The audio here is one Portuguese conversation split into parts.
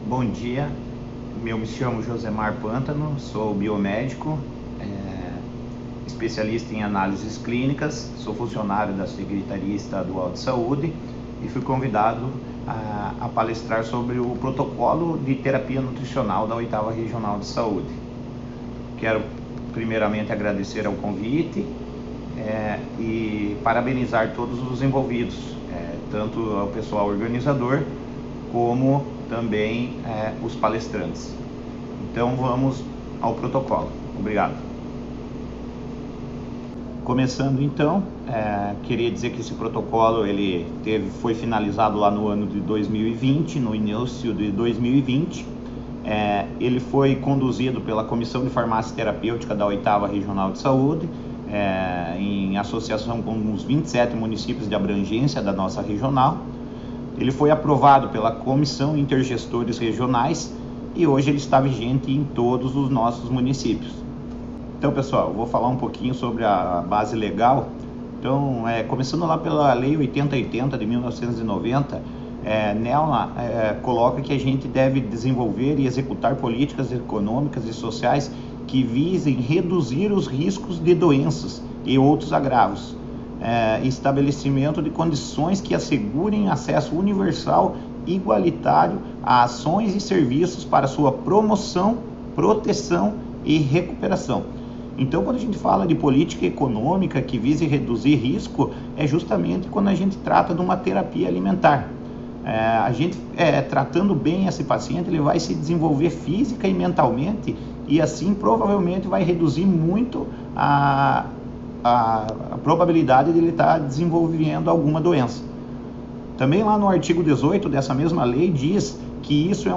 Bom dia, me chamo Josemar Pântano, sou biomédico, especialista em análises clínicas, sou funcionário da Secretaria Estadual de Saúde e fui convidado a palestrar sobre o protocolo de terapia nutricional da 8ª Regional de Saúde. Quero primeiramente agradecer ao convite e parabenizar todos os envolvidos, tanto ao pessoal organizador como também os palestrantes. Então vamos ao protocolo. Obrigado. Começando então, queria dizer que esse protocolo foi finalizado lá no ano de 2020, no início de 2020. Ele foi conduzido pela Comissão de Farmácia Terapêutica da 8ª Regional de Saúde, em associação com os 27 municípios de abrangência da nossa regional. Ele foi aprovado pela Comissão Intergestores Regionais e hoje ele está vigente em todos os nossos municípios. Então, pessoal, eu vou falar um pouquinho sobre a base legal. Então, começando lá pela Lei 8080 de 1990, nela coloca que a gente deve desenvolver e executar políticas econômicas e sociais que visem reduzir os riscos de doenças e outros agravos. Estabelecimento de condições que assegurem acesso universal e igualitário a ações e serviços para sua promoção, proteção e recuperação. Então, quando a gente fala de política econômica que vise reduzir risco, é justamente quando a gente trata de uma terapia alimentar. A gente tratando bem esse paciente, ele vai se desenvolver física e mentalmente e assim provavelmente vai reduzir muito a probabilidade de ele estar desenvolvendo alguma doença. Também lá no artigo 18 dessa mesma lei diz que isso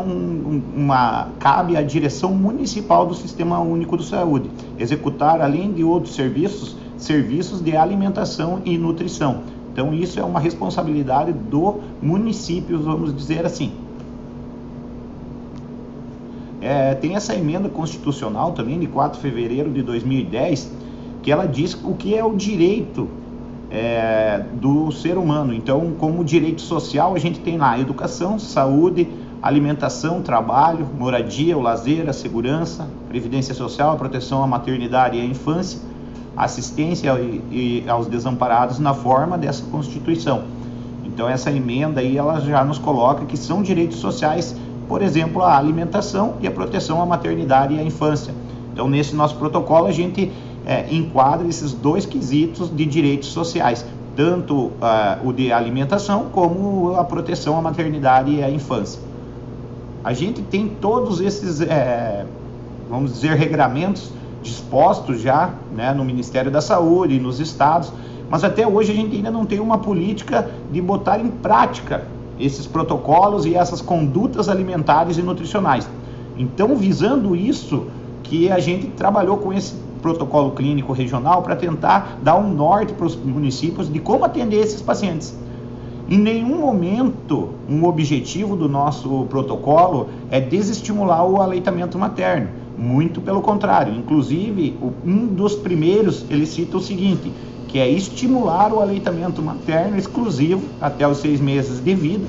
cabe à direção municipal do Sistema Único de Saúde, executar, além de outros serviços de alimentação e nutrição. Então isso é uma responsabilidade do município, vamos dizer assim. Tem essa emenda constitucional também de 4 de fevereiro de 2010, que ela diz o que é o direito do ser humano. Então, como direito social, a gente tem lá educação, saúde, alimentação, trabalho, moradia, o lazer, a segurança, previdência social, a proteção à maternidade e à infância, assistência aos desamparados na forma dessa Constituição. Então, essa emenda aí, ela já nos coloca que são direitos sociais, por exemplo, a alimentação e a proteção à maternidade e à infância. Então, nesse nosso protocolo, a gente enquadra esses dois quesitos de direitos sociais, tanto o de alimentação como a proteção à maternidade e à infância. A gente tem todos esses, vamos dizer, regramentos dispostos já, né, no Ministério da Saúde e nos estados, mas até hoje a gente ainda não tem uma política de botar em prática esses protocolos e essas condutas alimentares e nutricionais. Então, visando isso, que a gente trabalhou com esse protocolo clínico regional para tentar dar um norte para os municípios de como atender esses pacientes. Em nenhum momento um objetivo do nosso protocolo é desestimular o aleitamento materno, muito pelo contrário. Inclusive, um dos primeiros, ele cita o seguinte, que é estimular o aleitamento materno exclusivo até os 6 meses de vida,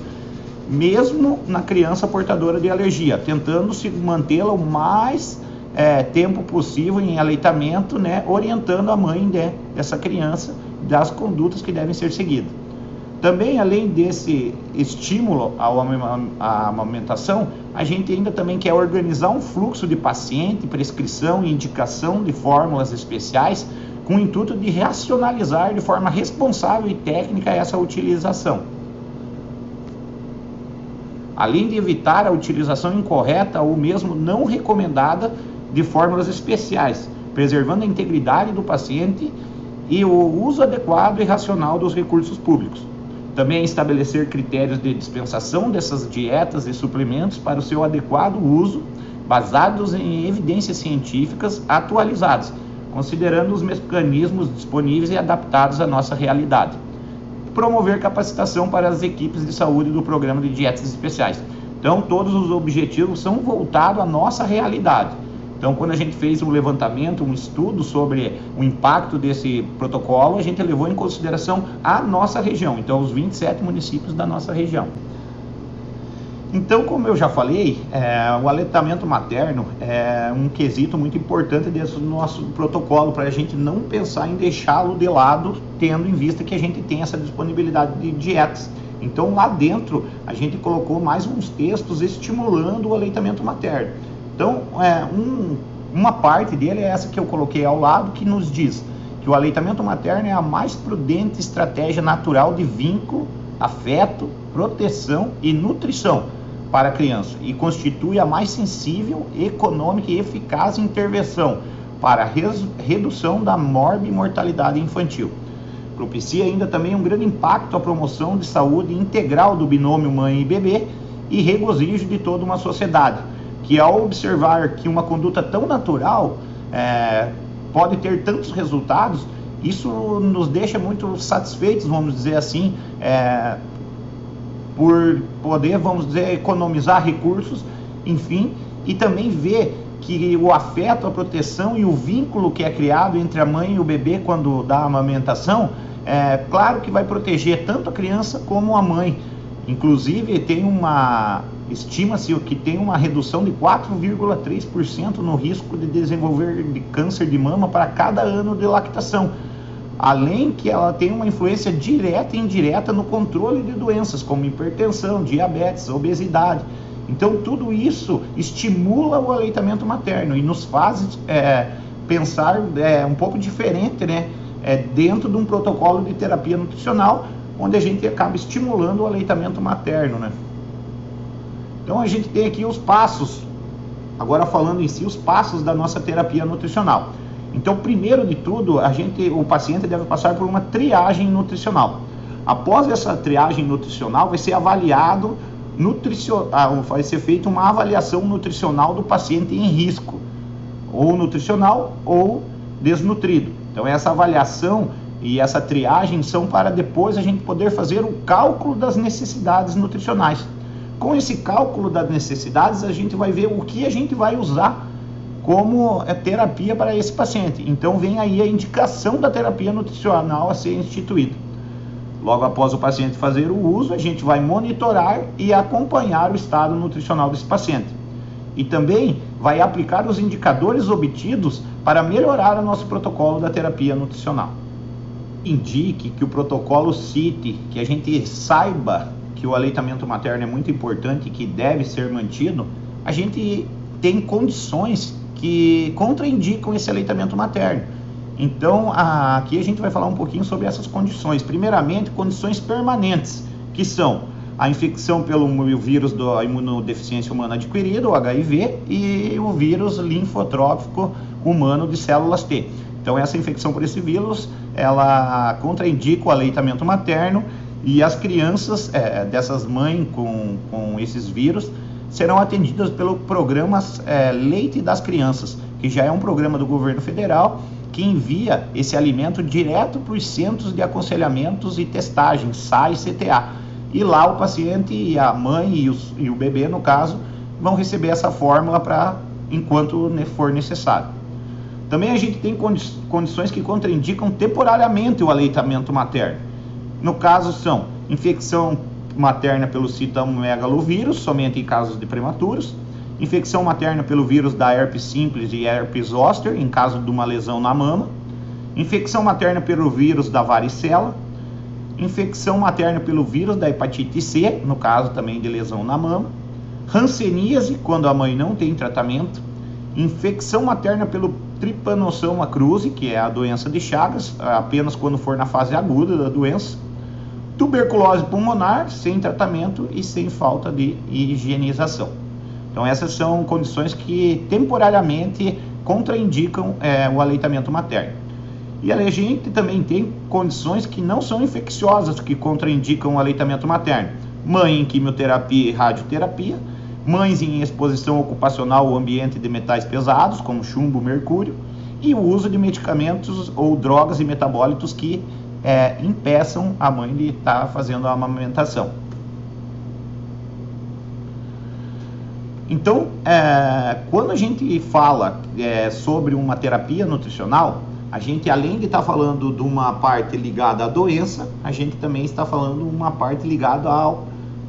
mesmo na criança portadora de alergia, tentando se mantê-la o mais tempo possível em aleitamento, né, orientando a mãe dessa criança das condutas que devem ser seguidas. Também, além desse estímulo à amamentação, a gente ainda também quer organizar um fluxo de paciente, prescrição e indicação de fórmulas especiais com o intuito de racionalizar de forma responsável e técnica essa utilização. Além de evitar a utilização incorreta ou mesmo não recomendada de fórmulas especiais, preservando a integridade do paciente e o uso adequado e racional dos recursos públicos. Também estabelecer critérios de dispensação dessas dietas e suplementos para o seu adequado uso, basados em evidências científicas atualizadas, considerando os mecanismos disponíveis e adaptados à nossa realidade. Promover capacitação para as equipes de saúde do programa de dietas especiais. Então, todos os objetivos são voltados à nossa realidade. Então, quando a gente fez um levantamento, um estudo sobre o impacto desse protocolo, a gente levou em consideração a nossa região, então os 27 municípios da nossa região. Então, como eu já falei, o aleitamento materno é um quesito muito importante dentro do nosso protocolo, para a gente não pensar em deixá-lo de lado, tendo em vista que a gente tem essa disponibilidade de dietas. Então, lá dentro, a gente colocou mais uns textos estimulando o aleitamento materno. Então, uma parte dele é essa que eu coloquei ao lado, que nos diz que o aleitamento materno é a mais prudente estratégia natural de vínculo, afeto, proteção e nutrição para a criança, e constitui a mais sensível, econômica e eficaz intervenção para a redução da morbimortalidade infantil. Propicia ainda também um grande impacto à promoção de saúde integral do binômio mãe e bebê e regozijo de toda uma sociedade, que ao observar que uma conduta tão natural pode ter tantos resultados, isso nos deixa muito satisfeitos, vamos dizer assim, por poder, vamos dizer, economizar recursos, enfim, e também ver que o afeto, a proteção e o vínculo que é criado entre a mãe e o bebê quando dá a amamentação, claro que vai proteger tanto a criança como a mãe. Inclusive, estima-se que tem uma redução de 4,3% no risco de desenvolver de câncer de mama para cada ano de lactação. Além que ela tem uma influência direta e indireta no controle de doenças como hipertensão, diabetes, obesidade. Então tudo isso estimula o aleitamento materno e nos faz pensar um pouco diferente, né? Dentro de um protocolo de terapia nutricional, onde a gente acaba estimulando o aleitamento materno, né? Então a gente tem aqui os passos, agora falando em si, os passos da nossa terapia nutricional. Então, primeiro de tudo, o paciente deve passar por uma triagem nutricional. Após essa triagem nutricional, vai ser avaliado vai ser feita uma avaliação nutricional do paciente em risco, ou nutricional ou desnutrido. Então, essa avaliação e essa triagem são para depois a gente poder fazer o cálculo das necessidades nutricionais. Com esse cálculo das necessidades, a gente vai ver o que a gente vai usar como terapia para esse paciente. Então vem aí a indicação da terapia nutricional a ser instituída. Logo após o paciente fazer o uso, a gente vai monitorar e acompanhar o estado nutricional desse paciente. E também vai aplicar os indicadores obtidos para melhorar o nosso protocolo da terapia nutricional. Indique que o protocolo cite, que a gente saiba que o aleitamento materno é muito importante e que deve ser mantido, a gente tem condições que contraindicam esse aleitamento materno. Então, aqui a gente vai falar um pouquinho sobre essas condições. Primeiramente, condições permanentes, que são a infecção pelo vírus da imunodeficiência humana adquirida, o HIV, e o vírus linfotrófico humano de células T. Então, essa infecção por esse vírus, ela contraindica o aleitamento materno, e as crianças dessas mães com esses vírus serão atendidas pelo programa Leite das Crianças, que já é um programa do governo federal que envia esse alimento direto para os centros de aconselhamentos e testagem, SAI e CTA. E lá o paciente e a mãe e o bebê, no caso, vão receber essa fórmula enquanto for necessário. Também a gente tem condições que contraindicam temporariamente o aleitamento materno. No caso são infecção materna pelo citomegalovírus, somente em casos de prematuros, infecção materna pelo vírus da herpes simples e herpes zoster, em caso de uma lesão na mama, infecção materna pelo vírus da varicela, infecção materna pelo vírus da hepatite C, no caso também de lesão na mama, hanseníase, quando a mãe não tem tratamento, infecção materna pelo trypanosoma cruzi, que é a doença de Chagas, apenas quando for na fase aguda da doença, tuberculose pulmonar, sem tratamento e sem falta de higienização. Então essas são condições que temporariamente contraindicam o aleitamento materno. E a gente também tem condições que não são infecciosas, que contraindicam o aleitamento materno. Mãe em quimioterapia e radioterapia, mães em exposição ocupacional ao ambiente de metais pesados, como chumbo, mercúrio, e o uso de medicamentos ou drogas e metabólitos que impeçam a mãe de estar fazendo a amamentação. Então, quando a gente fala sobre uma terapia nutricional, a gente, além de estar falando de uma parte ligada à doença, a gente também está falando uma parte ligada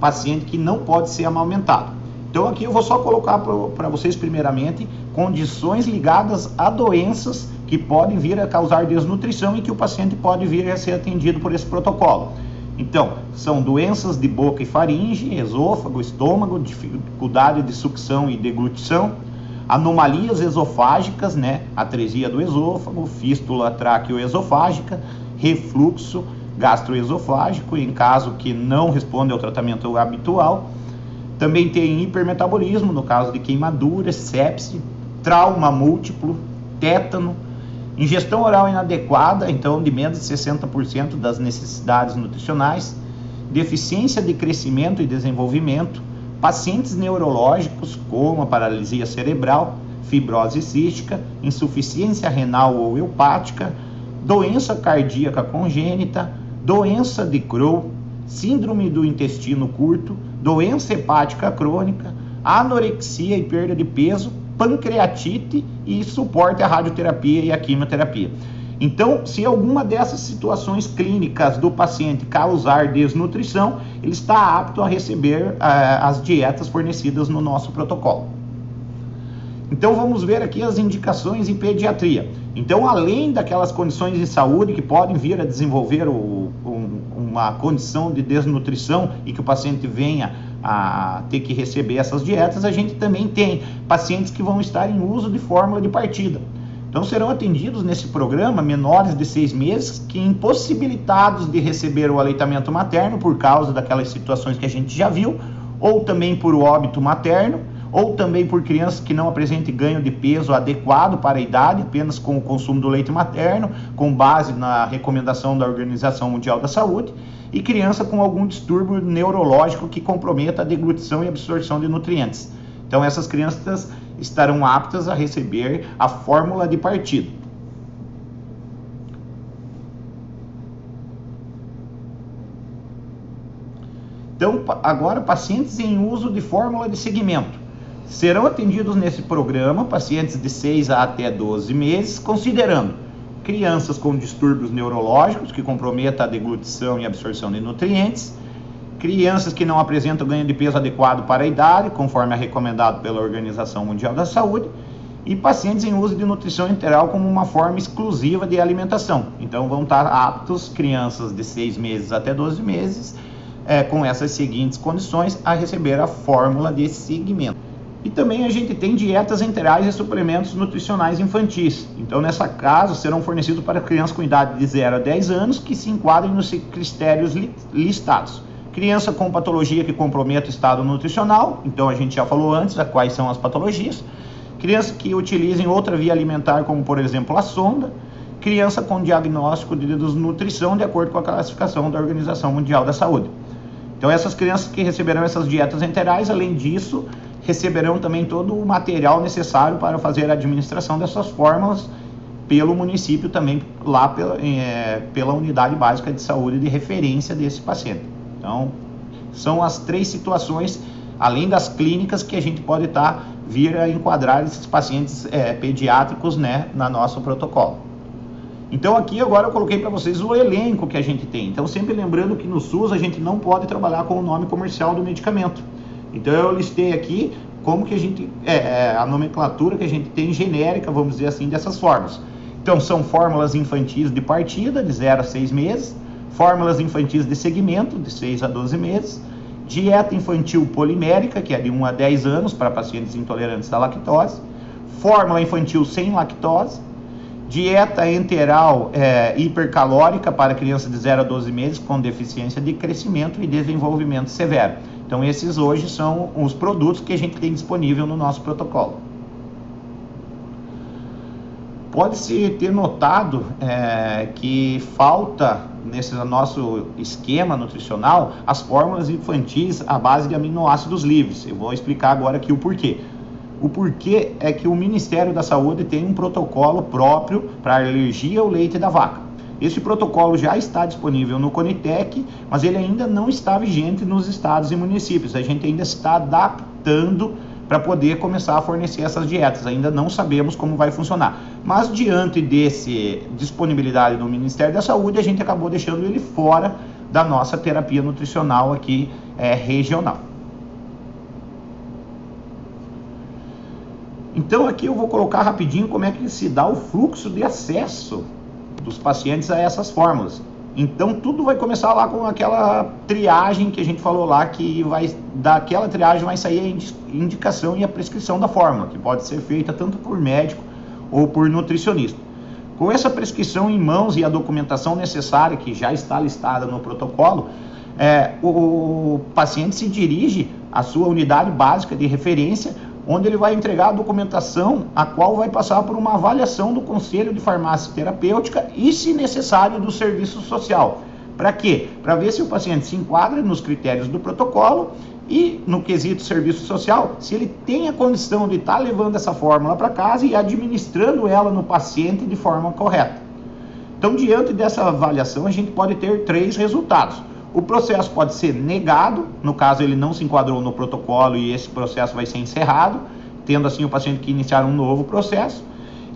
paciente que não pode ser amamentado. Então aqui eu vou só colocar para vocês primeiramente condições ligadas a doenças que podem vir a causar desnutrição e que o paciente pode vir a ser atendido por esse protocolo. Então, são doenças de boca e faringe, esôfago, estômago, dificuldade de sucção e deglutição, anomalias esofágicas, né? Atresia do esôfago, fístula traqueoesofágica, refluxo gastroesofágico, em caso que não responde ao tratamento habitual. Também tem hipermetabolismo, no caso de queimadura, sepse, trauma múltiplo, tétano, ingestão oral inadequada, então de menos de 60% das necessidades nutricionais, deficiência de crescimento e desenvolvimento, pacientes neurológicos como a paralisia cerebral, fibrose cística, insuficiência renal ou hepática, doença cardíaca congênita, doença de Crohn, síndrome do intestino curto, doença hepática crônica, anorexia e perda de peso, pancreatite e suporte à radioterapia e à quimioterapia. Então, se alguma dessas situações clínicas do paciente causar desnutrição, ele está apto a receber as dietas fornecidas no nosso protocolo. Então, vamos ver aqui as indicações em pediatria. Então, além daquelas condições de saúde que podem vir a desenvolver uma condição de desnutrição e que o paciente venha a ter que receber essas dietas, a gente também tem pacientes que vão estar em uso de fórmula de partida. Então serão atendidos nesse programa menores de 6 meses que impossibilitados de receber o aleitamento materno por causa daquelas situações que a gente já viu, ou também por óbito materno, ou também por crianças que não apresentem ganho de peso adequado para a idade, apenas com o consumo do leite materno, com base na recomendação da Organização Mundial da Saúde, e criança com algum distúrbio neurológico que comprometa a deglutição e absorção de nutrientes. Então essas crianças estarão aptas a receber a fórmula de partida. Então, agora, pacientes em uso de fórmula de segmento. Serão atendidos nesse programa pacientes de 6 a até 12 meses, considerando crianças com distúrbios neurológicos que comprometam a deglutição e absorção de nutrientes, crianças que não apresentam ganho de peso adequado para a idade, conforme é recomendado pela Organização Mundial da Saúde, e pacientes em uso de nutrição enteral como uma forma exclusiva de alimentação. Então vão estar aptos crianças de 6 meses até 12 meses, com essas seguintes condições, a receber a fórmula de segmento. E também a gente tem dietas enterais e suplementos nutricionais infantis. Então, nessa caso, serão fornecidos para crianças com idade de 0 a 10 anos que se enquadrem nos critérios listados. Criança com patologia que comprometa o estado nutricional, então a gente já falou antes quais são as patologias. Criança que utilizem outra via alimentar, como por exemplo a sonda. Criança com diagnóstico de desnutrição, de acordo com a classificação da Organização Mundial da Saúde. Então, essas crianças que receberão essas dietas enterais, além disso, receberão também todo o material necessário para fazer a administração dessas fórmulas pelo município também, lá pela unidade básica de saúde de referência desse paciente. Então, são as 3 situações, além das clínicas, que a gente pode vir a enquadrar esses pacientes pediátricos, né, na nosso protocolo. Então aqui agora eu coloquei para vocês o elenco que a gente tem. Então sempre lembrando que no SUS a gente não pode trabalhar com o nome comercial do medicamento. Então eu listei aqui como que a gente, a nomenclatura que a gente tem genérica, vamos dizer assim, dessas fórmulas. Então são fórmulas infantis de partida, de 0 a 6 meses, fórmulas infantis de segmento, de 6 a 12 meses, dieta infantil polimérica, que é de 1 a 10 anos para pacientes intolerantes à lactose, fórmula infantil sem lactose, dieta enteral hipercalórica para crianças de 0 a 12 meses com deficiência de crescimento e desenvolvimento severo. Então esses hoje são os produtos que a gente tem disponível no nosso protocolo. Pode-se ter notado que falta nesse nosso esquema nutricional as fórmulas infantis à base de aminoácidos livres. Eu vou explicar agora aqui o porquê. O porquê é que o Ministério da Saúde tem um protocolo próprio para alergia ao leite da vaca. Esse protocolo já está disponível no Conitec, mas ele ainda não está vigente nos estados e municípios. A gente ainda está adaptando para poder começar a fornecer essas dietas. Ainda não sabemos como vai funcionar. Mas diante desse disponibilidade do Ministério da Saúde, a gente acabou deixando ele fora da nossa terapia nutricional aqui regional. Então aqui eu vou colocar rapidinho como é que se dá o fluxo de acesso dos pacientes a essas fórmulas. Então tudo vai começar lá com aquela triagem que a gente falou lá, que daquela triagem vai sair a indicação e a prescrição da fórmula, que pode ser feita tanto por médico ou por nutricionista. Com essa prescrição em mãos e a documentação necessária, que já está listada no protocolo, o paciente se dirige à sua unidade básica de referência, onde ele vai entregar a documentação, a qual vai passar por uma avaliação do Conselho de Farmácia Terapêutica e, se necessário, do Serviço Social. Para quê? Para ver se o paciente se enquadra nos critérios do protocolo e, no quesito Serviço Social, se ele tem a condição de estar levando essa fórmula para casa e administrando ela no paciente de forma correta. Então, diante dessa avaliação, a gente pode ter 3 resultados. O processo pode ser negado, no caso ele não se enquadrou no protocolo e esse processo vai ser encerrado, tendo assim o paciente que iniciar um novo processo.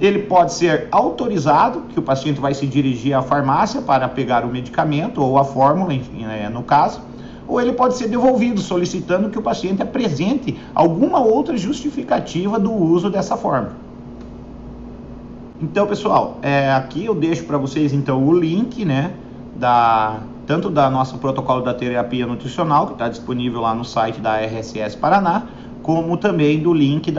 Ele pode ser autorizado, que o paciente vai se dirigir à farmácia para pegar o medicamento ou a fórmula, no caso, ou ele pode ser devolvido, solicitando que o paciente apresente alguma outra justificativa do uso dessa fórmula. Então, pessoal, aqui eu deixo para vocês então o link, tanto da nosso protocolo da terapia nutricional, que está disponível lá no site da RSS Paraná, como também do link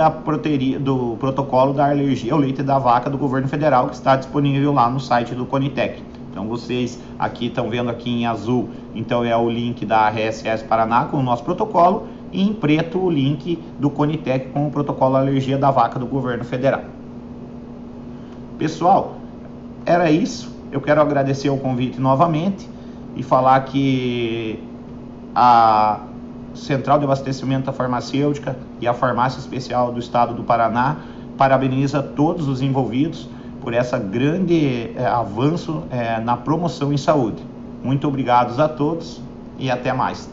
do protocolo da alergia ao leite da vaca do governo federal, que está disponível lá no site do Conitec. Então vocês aqui estão vendo aqui em azul, então é o link da RSS Paraná com o nosso protocolo, e em preto o link do Conitec com o protocolo alergia da vaca do governo federal. Pessoal, era isso. Eu quero agradecer o convite novamente e falar que a Central de Abastecimento Farmacêutica e a Farmácia Especial do Estado do Paraná parabeniza todos os envolvidos por esse grande avanço na promoção em saúde. Muito obrigado a todos e até mais.